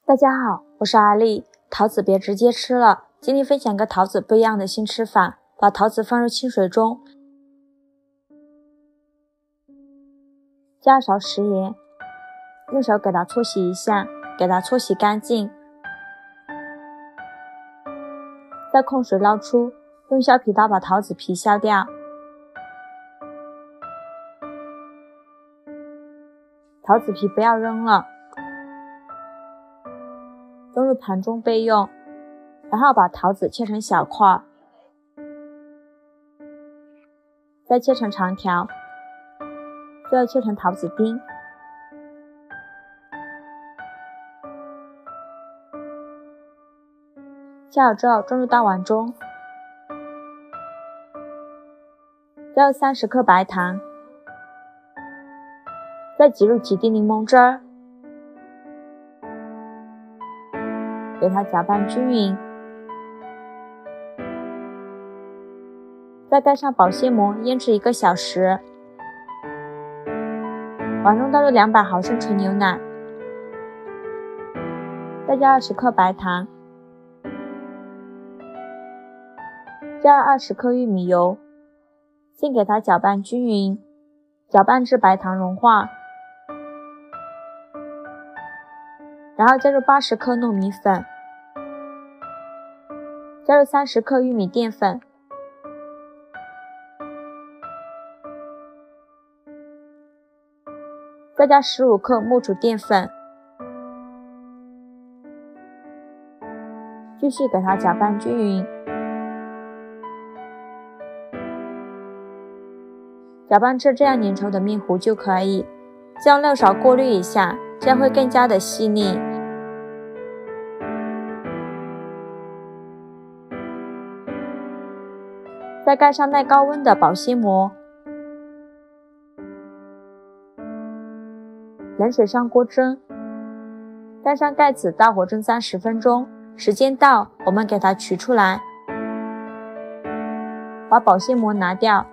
大家好，我是阿丽。桃子别直接吃了，今天分享个桃子不一样的新吃法。把桃子放入清水中，加2勺食盐，用手给它搓洗一下，给它搓洗干净，再控水捞出，用削皮刀把桃子皮削掉。桃子皮不要扔了，装入盘中备用。然后把桃子切成小块，再切成长条，最后切成桃子丁。切好之后装入大碗中，加入30克白糖，再挤入几滴柠檬汁儿，给它搅拌均匀。再盖上保鲜膜腌制1个小时。碗中倒入200毫升纯牛奶，再加20克白糖，加入20克玉米油，先给它搅拌均匀，搅拌至白糖融化，然后加入80克糯米粉，加入30克玉米淀粉，再加15克木薯淀粉，继续给它搅拌均匀。搅拌至这样粘稠的面糊就可以，再用6勺过滤一下，这样会更加的细腻。再盖上耐高温的保鲜膜，冷水上锅蒸，盖上盖子，大火蒸30分钟。时间到，我们给它取出来，把保鲜膜拿掉，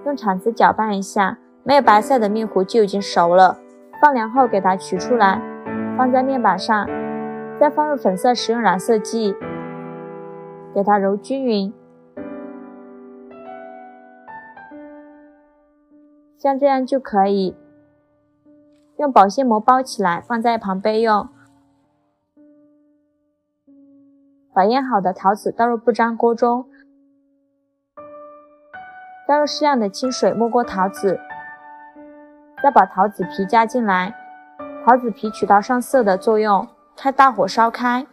用铲子搅拌一下，没有白色的面糊就已经熟了。放凉后给它取出来，放在面板上，再放入粉色食用染色剂，给它揉均匀。像这样就可以。用保鲜膜包起来，放在一旁备用。把腌好的桃子倒入不粘锅中，加入适量的清水没过桃子，再把桃子皮加进来，桃子皮起到上色的作用，开大火烧开。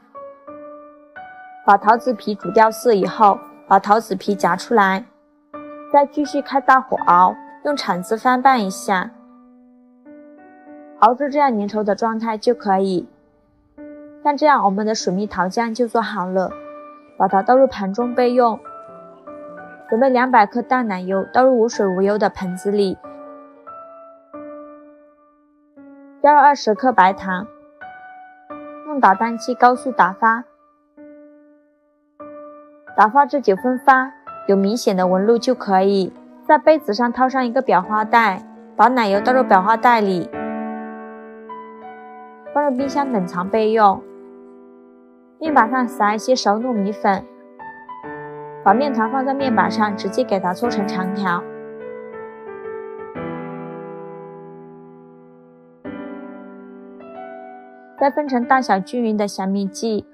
把桃子皮煮掉色以后，把桃子皮夹出来，再继续开大火熬，用铲子翻拌一下。熬至这样粘稠的状态就可以。像这样我们的水蜜桃酱就做好了，把它倒入盘中备用。准备200克淡奶油，倒入无水无油的盆子里，加入20克白糖，用打蛋器高速打发，打发至9分发，有明显的纹路就可以。在杯子上套上一个裱花袋，把奶油倒入裱花袋里，放入冰箱冷藏备用。面板上撒一些熟糯米粉，把面团放在面板上，直接给它搓成长条。再分成大小均匀的小面剂，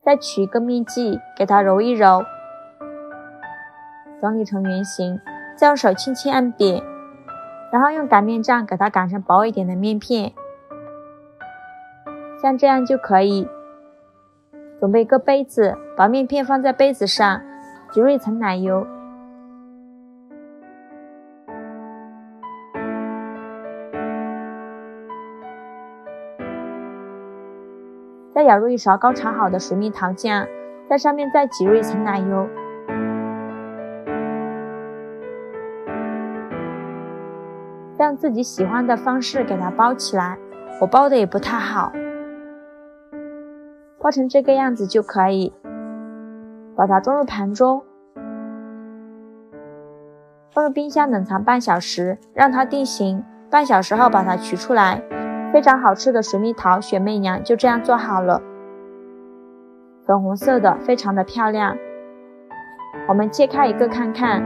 再取一个面剂，给它揉一揉，整理成圆形，再用手轻轻按扁，然后用擀面杖给它擀成薄一点的面片，像这样就可以。准备一个杯子，把面片放在杯子上，挤入一层奶油，再舀入1勺高炒好的水蜜桃酱，在上面再挤入一层奶油，再用自己喜欢的方式给它包起来，我包的也不太好，包成这个样子就可以。把它装入盘中，放入冰箱冷藏半小时，让它定型。半小时后把它取出来，非常好吃的水蜜桃雪媚娘就这样做好了。粉红色的，非常的漂亮。我们切开一个看看，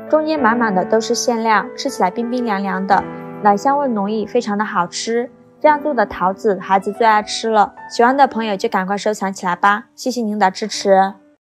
中间满满的都是馅料，吃起来冰冰凉凉的，奶香味浓郁，非常的好吃。这样做的桃子孩子最爱吃了，喜欢的朋友就赶快收藏起来吧，谢谢您的支持。